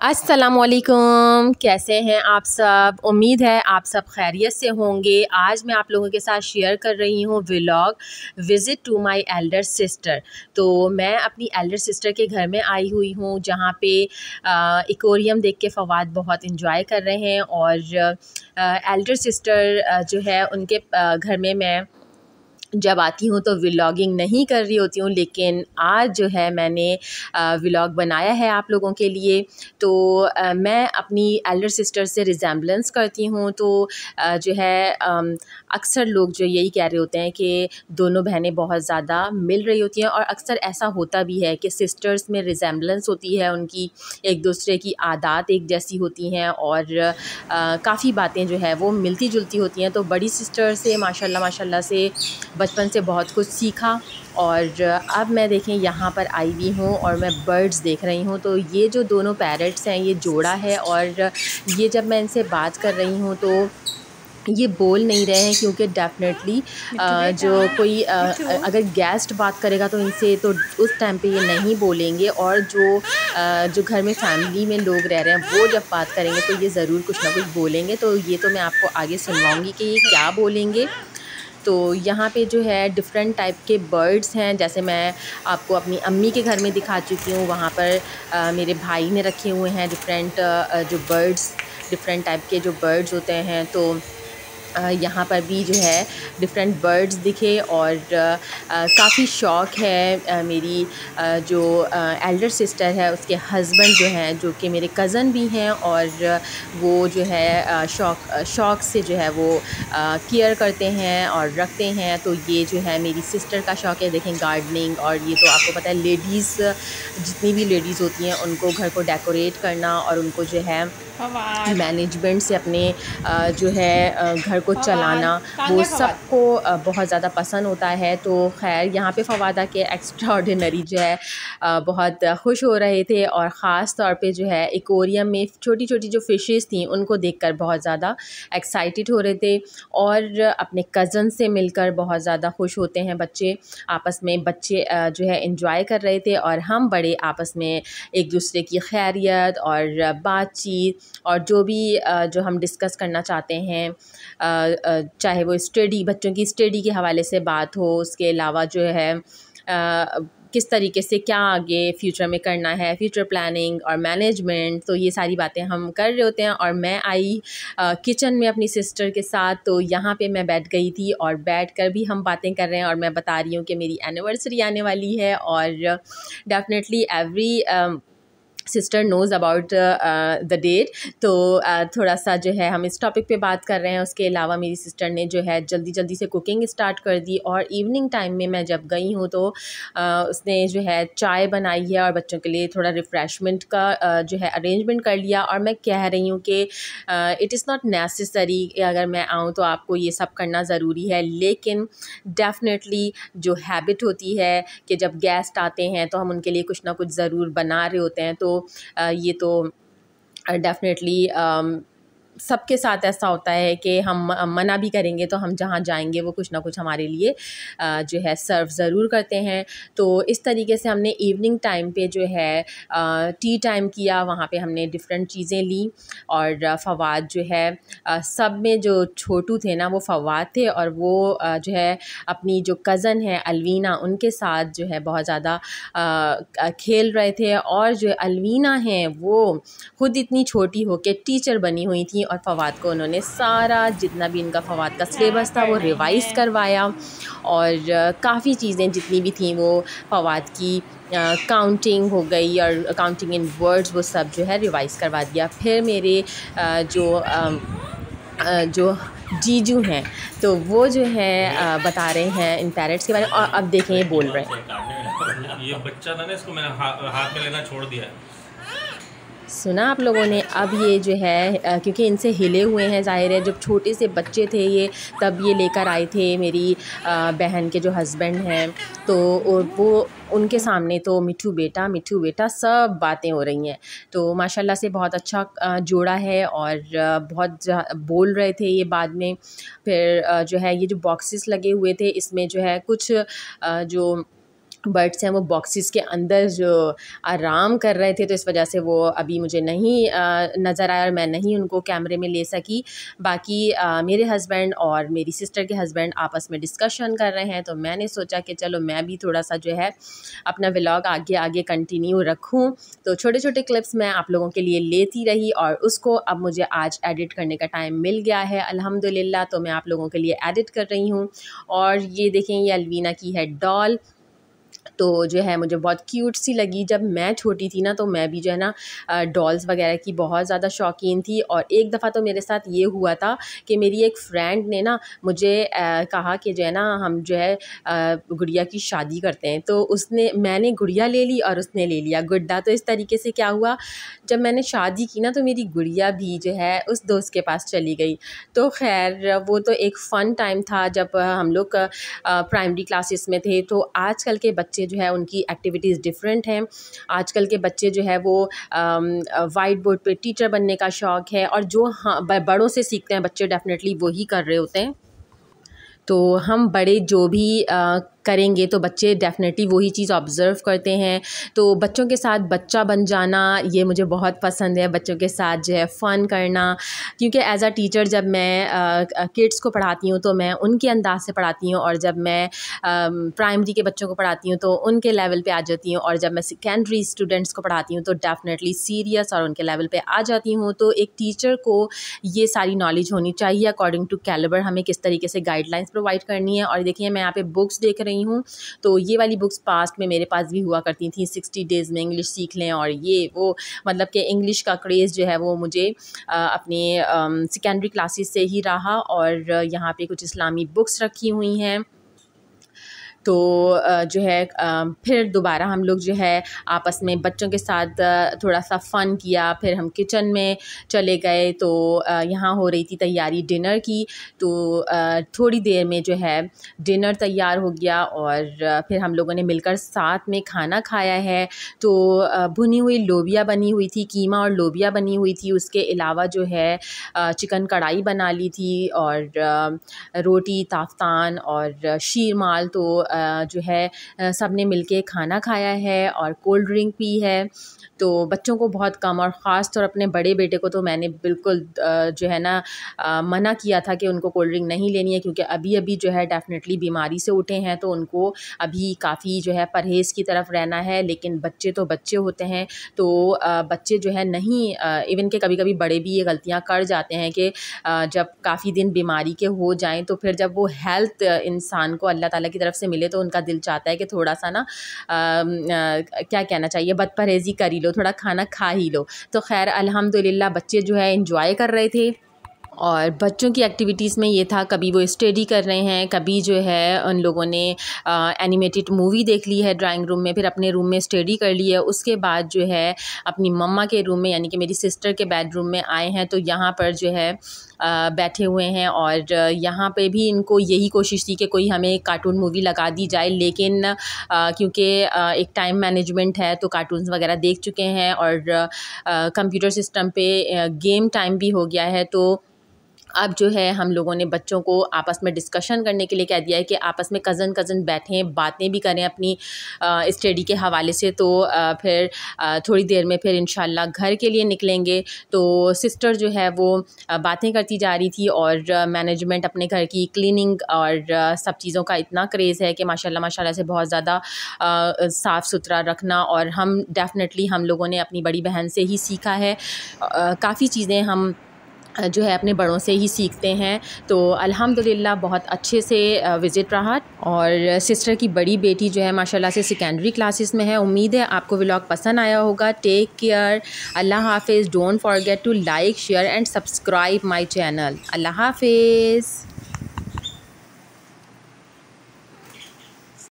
अस्सलामुअलैकुम, कैसे हैं आप सब। उम्मीद है आप सब खैरियत से होंगे। आज मैं आप लोगों के साथ शेयर कर रही हूँ vlog visit to my elder sister. तो मैं अपनी एल्डर सिस्टर के घर में आई हुई हूँ, जहाँ पे एक्वेरियम देख के फ़वाद बहुत इंजॉय कर रहे हैं। और एल्डर सिस्टर जो है उनके घर में मैं जब आती हूँ तो व्लॉगिंग नहीं कर रही होती हूँ, लेकिन आज जो है मैंने व्लॉग बनाया है आप लोगों के लिए। तो मैं अपनी एल्डर सिस्टर से रिजेम्बलेंस करती हूँ। तो जो है अक्सर लोग जो यही कह रहे होते हैं कि दोनों बहनें बहुत ज़्यादा मिल रही होती हैं, और अक्सर ऐसा होता भी है कि सिस्टर्स में रिजेम्बलेंस होती है, उनकी एक दूसरे की आदत एक जैसी होती हैं, और काफ़ी बातें जो है वो मिलती जुलती होती हैं। तो बड़ी सिस्टर से माशाल्लाह से बचपन से बहुत कुछ सीखा। और अब मैं देखें यहाँ पर आई हुई हूँ और मैं बर्ड्स देख रही हूँ। तो ये जो दोनों पैरट्स हैं ये जोड़ा है, और ये जब मैं इनसे बात कर रही हूँ तो ये बोल नहीं रहे हैं, क्योंकि डेफिनेटली जो कोई अगर गेस्ट बात करेगा तो इनसे तो उस टाइम पे ये नहीं बोलेंगे, और जो घर में फैमिली में लोग रह रहे हैं वो जब बात करेंगे तो ये ज़रूर कुछ ना कुछ बोलेंगे। तो ये तो मैं आपको आगे सुनवाऊँगी कि ये क्या बोलेंगे। तो यहाँ पे जो है डिफ़रेंट टाइप के बर्ड्स हैं, जैसे मैं आपको अपनी अम्मी के घर में दिखा चुकी हूँ। वहाँ पर मेरे भाई ने रखे हुए हैं डिफ़रेंट जो बर्ड्स, डिफ़रेंट टाइप के जो बर्ड्स होते हैं। तो यहाँ पर भी जो है डिफ़रेंट बर्ड्स दिखे, और काफ़ी शौक़ है मेरी जो एल्डर सिस्टर है उसके हस्बैंड जो हैं, जो कि मेरे कज़न भी हैं, और वो जो है शौक़ से जो है वो केयर करते हैं और रखते हैं। तो ये जो है मेरी सिस्टर का शौक़ है, देखें गार्डनिंग। और ये तो आपको पता है लेडीज़, जितनी भी लेडीज़ होती हैं उनको घर को डेकोरेट करना और उनको जो है मैनेजमेंट से अपने जो है घर को चलाना, वो सबको बहुत ज़्यादा पसंद होता है। तो ख़ैर यहाँ पे फ़वादा के एक्स्ट्राऑर्डिनरी जो है बहुत खुश हो रहे थे, और ख़ास तौर पे जो है एक्वेरियम में छोटी छोटी जो फ़िशेस थी उनको देखकर बहुत ज़्यादा एक्साइटेड हो रहे थे, और अपने कज़न से मिलकर बहुत ज़्यादा खुश होते हैं बच्चे। आपस में बच्चे जो है एंजॉय कर रहे थे, और हम बड़े आपस में एक दूसरे की खैरियत और बातचीत और जो भी जो हम डिस्कस करना चाहते हैं, चाहे वो स्टडी, बच्चों की स्टडी के हवाले से बात हो, उसके अलावा जो है किस तरीके से क्या आगे फ्यूचर में करना है, फ्यूचर प्लानिंग और मैनेजमेंट, तो ये सारी बातें हम कर रहे होते हैं। और मैं आई किचन में अपनी सिस्टर के साथ, तो यहाँ पे मैं बैठ गई थी और बैठ कर भी हम बातें कर रहे हैं, और मैं बता रही हूँ कि मेरी एनिवर्सरी आने वाली है, और definitely every sister knows about the date. तो थोड़ा सा जो है हम इस टॉपिक पे बात कर रहे हैं। उसके अलावा मेरी सिस्टर ने जो है जल्दी जल्दी से कुकिंग स्टार्ट कर दी, और इवनिंग टाइम में मैं जब गई हूँ तो उसने जो है चाय बनाई है, और बच्चों के लिए थोड़ा रिफ़्रेशमेंट का जो है अरेंजमेंट कर लिया। और मैं कह रही हूँ कि इट इज़ नॉट नेसेसरी कि अगर मैं आऊँ तो आपको ये सब करना ज़रूरी है, लेकिन डेफ़िनेटली जो हैबिट होती है कि जब गेस्ट आते हैं तो हम उनके लिए कुछ ना कुछ ज़रूर बना रहे होते हैं। तो ये तो डेफ़िनेटली सबके साथ ऐसा होता है कि हम मना भी करेंगे तो हम जहाँ जाएंगे वो कुछ ना कुछ हमारे लिए जो है सर्व ज़रूर करते हैं। तो इस तरीके से हमने इवनिंग टाइम पे जो है टी टाइम किया, वहाँ पे हमने डिफरेंट चीज़ें ली। और फ़वाद जो है सब में जो छोटू थे ना वो फ़वाद थे, और वो जो है अपनी जो कज़न है अलवीना उनके साथ जो है बहुत ज़्यादा खेल रहे थे। और जो अलवीना हैं वो खुद इतनी छोटी हो के टीचर बनी हुई थी, और फ़वाद को उन्होंने सारा जितना भी इनका फ़वाद का सिलेबस था वो रिवाइज़ करवाया, और काफ़ी चीज़ें जितनी भी थी वो फ़वाद की काउंटिंग हो गई, और काउंटिंग इन वर्ड्स वो सब जो है रिवाइज़ करवा दिया। फिर मेरे जो जीजू हैं तो वो जो है बता रहे हैं इन पैरट्स के बारे में, और अब देखें ये बोल रहे हैं। ये बच्चा था ना, इसको मैंने हाथ में लेना छोड़ दिया है। सुना आप लोगों ने। अब ये जो है क्योंकि इनसे हिले हुए हैं, ज़ाहिर है जब छोटे से बच्चे थे ये तब ये लेकर आए थे मेरी बहन के जो हस्बैंड हैं। तो वो उनके सामने तो मिठू बेटा सब बातें हो रही हैं। तो माशाल्लाह से बहुत अच्छा जोड़ा है, और बहुत बोल रहे थे ये बाद में। फिर जो है ये जो बॉक्सेस लगे हुए थे इसमें जो है कुछ जो बर्ड्स हैं वो बॉक्सेस के अंदर जो आराम कर रहे थे, तो इस वजह से वो अभी मुझे नहीं नज़र आया और मैं नहीं उनको कैमरे में ले सकी। बाकी मेरे हस्बैंड और मेरी सिस्टर के हस्बैंड आपस में डिस्कशन कर रहे हैं, तो मैंने सोचा कि चलो मैं भी थोड़ा सा जो है अपना व्लॉग आगे आगे कंटिन्यू रखूं। तो छोटे छोटे क्लिप्स मैं आप लोगों के लिए लेती रही और उसको अब मुझे आज एडिट करने का टाइम मिल गया है अल्हम्दुलिल्लाह। तो मैं आप लोगों के लिए एडिट कर रही हूँ। और ये देखें, ये अलवीना की है डॉल। तो जो है मुझे बहुत क्यूट सी लगी। जब मैं छोटी थी ना, तो मैं भी जो है ना डॉल्स वगैरह की बहुत ज़्यादा शौकीन थी। और एक दफ़ा तो मेरे साथ ये हुआ था कि मेरी एक फ्रेंड ने ना मुझे कहा कि जो है ना हम जो है गुड़िया की शादी करते हैं। तो मैंने गुड़िया ले ली और उसने ले लिया गुड्डा। तो इस तरीके से क्या हुआ, जब मैंने शादी की ना, तो मेरी गुड़िया भी जो है उस दोस्त के पास चली गई। तो खैर वो तो एक फ़न टाइम था जब हम लोग प्राइमरी क्लासेस में थे। तो आजकल के बच्चे जो है उनकी एक्टिविटीज़ डिफरेंट हैं। आजकल के बच्चे जो है वो वाइट बोर्ड पे टीचर बनने का शौक़ है, और जो बड़ों से सीखते हैं बच्चे डेफिनेटली वही कर रहे होते हैं। तो हम बड़े जो भी करेंगे तो बच्चे डेफ़िनेटली वही चीज़ ऑब्ज़र्व करते हैं। तो बच्चों के साथ बच्चा बन जाना ये मुझे बहुत पसंद है, बच्चों के साथ जो है फ़न करना। क्योंकि एज़ अ टीचर जब मैं किड्स को पढ़ाती हूँ तो मैं उनके अंदाज़ से पढ़ाती हूँ, और जब मैं प्राइमरी के बच्चों को पढ़ाती हूँ तो उनके लेवल पे आ जाती हूँ, और जब मैं सेकेंडरी स्टूडेंट्स को पढ़ाती हूँ तो डेफ़िनेटली सीरियस और उनके लेवल पे आ जाती हूँ। तो एक टीचर को ये सारी नॉलेज होनी चाहिए अकॉर्डिंग टू कैलिबर, हमें किस तरीके से गाइडलाइंस प्रोवाइड करनी है। और देखिए मैं यहाँ पे बुक्स देख रही हूँ, तो ये वाली बुक्स पास्ट में मेरे पास भी हुआ करती थी, 60 डेज़ में इंग्लिश सीख लें और ये वो, मतलब कि इंग्लिश का क्रेज़ जो है वो मुझे अपने सेकेंडरी क्लासेस से ही रहा। और यहाँ पे कुछ इस्लामी बुक्स रखी हुई हैं। तो जो है फिर दोबारा हम लोग जो है आपस में बच्चों के साथ थोड़ा सा फ़न किया। फिर हम किचन में चले गए, तो यहाँ हो रही थी तैयारी डिनर की। तो थोड़ी देर में जो है डिनर तैयार हो गया, और फिर हम लोगों ने मिलकर साथ में खाना खाया है। तो भुनी हुई लोबिया बनी हुई थी, कीमा और लोबिया बनी हुई थी। उसके अलावा जो है चिकन कढ़ाई बना ली थी, और रोटी, ताफ्तान और शीरमाल। तो जो है सब ने मिलके खाना खाया है और कोल्ड ड्रिंक पी है। तो बच्चों को बहुत कम, और ख़ास तौर अपने बड़े बेटे को तो मैंने बिल्कुल जो है ना मना किया था कि उनको कोल्ड ड्रिंक नहीं लेनी है, क्योंकि अभी जो है डेफ़िनेटली बीमारी से उठे हैं, तो उनको अभी काफ़ी जो है परहेज़ की तरफ रहना है। लेकिन बच्चे तो बच्चे होते हैं, तो बच्चे जो है नहीं, इवन के कभी-कभी बड़े भी ये गलतियाँ कर जाते हैं कि जब काफ़ी दिन बीमारी के हो जाएँ, तो फिर जब वो हेल्थ इंसान को अल्लाह ताला की तरफ से मिले, तो उनका दिल चाहता है कि थोड़ा सा ना क्या कहना चाहिए, बदपरहेज़ी कर ही लो, थोड़ा खाना खा ही लो। तो खैर अल्हम्दुलिल्लाह बच्चे जो है एंजॉय कर रहे थे। और बच्चों की एक्टिविटीज़ में ये था, कभी वो स्टडी कर रहे हैं, कभी जो है उन लोगों ने एनिमेटेड मूवी देख ली है ड्राइंग रूम में, फिर अपने रूम में स्टडी कर ली है। उसके बाद जो है अपनी मम्मा के रूम में, यानी कि मेरी सिस्टर के बेडरूम में आए हैं। तो यहाँ पर जो है बैठे हुए हैं, और यहाँ पे भी इनको यही कोशिश थी कि कोई हमें कार्टून मूवी लगा दी जाए। लेकिन क्योंकि एक टाइम मैनेजमेंट है, तो कार्टून्स वगैरह देख चुके हैं, और कंप्यूटर सिस्टम पे गेम टाइम भी हो गया है। तो अब जो है हम लोगों ने बच्चों को आपस में डिस्कशन करने के लिए कह दिया है कि आपस में कज़न बैठें, बातें भी करें अपनी स्टडी के हवाले से। तो फिर थोड़ी देर में फिर इंशाल्लाह घर के लिए निकलेंगे। तो सिस्टर जो है वो बातें करती जा रही थी, और मैनेजमेंट अपने घर की क्लीनिंग और सब चीज़ों का इतना क्रेज़ है कि माशाल्लाह से बहुत ज़्यादा साफ़ सुथरा रखना। और हम डेफ़िनेटली हम लोगों ने अपनी बड़ी बहन से ही सीखा है, काफ़ी चीज़ें हम जो है अपने बड़ों से ही सीखते हैं। तो अल्हम्दुलिल्लाह बहुत अच्छे से विज़िट रहा। और सिस्टर की बड़ी बेटी जो है माशाल्लाह से सेकेंडरी क्लासेस में है। उम्मीद है आपको व्लॉग पसंद आया होगा। टेक केयर, अल्लाह हाफ़िज़। Don't forget to like, share and subscribe my channel. अल्लाह हाफ़िज़।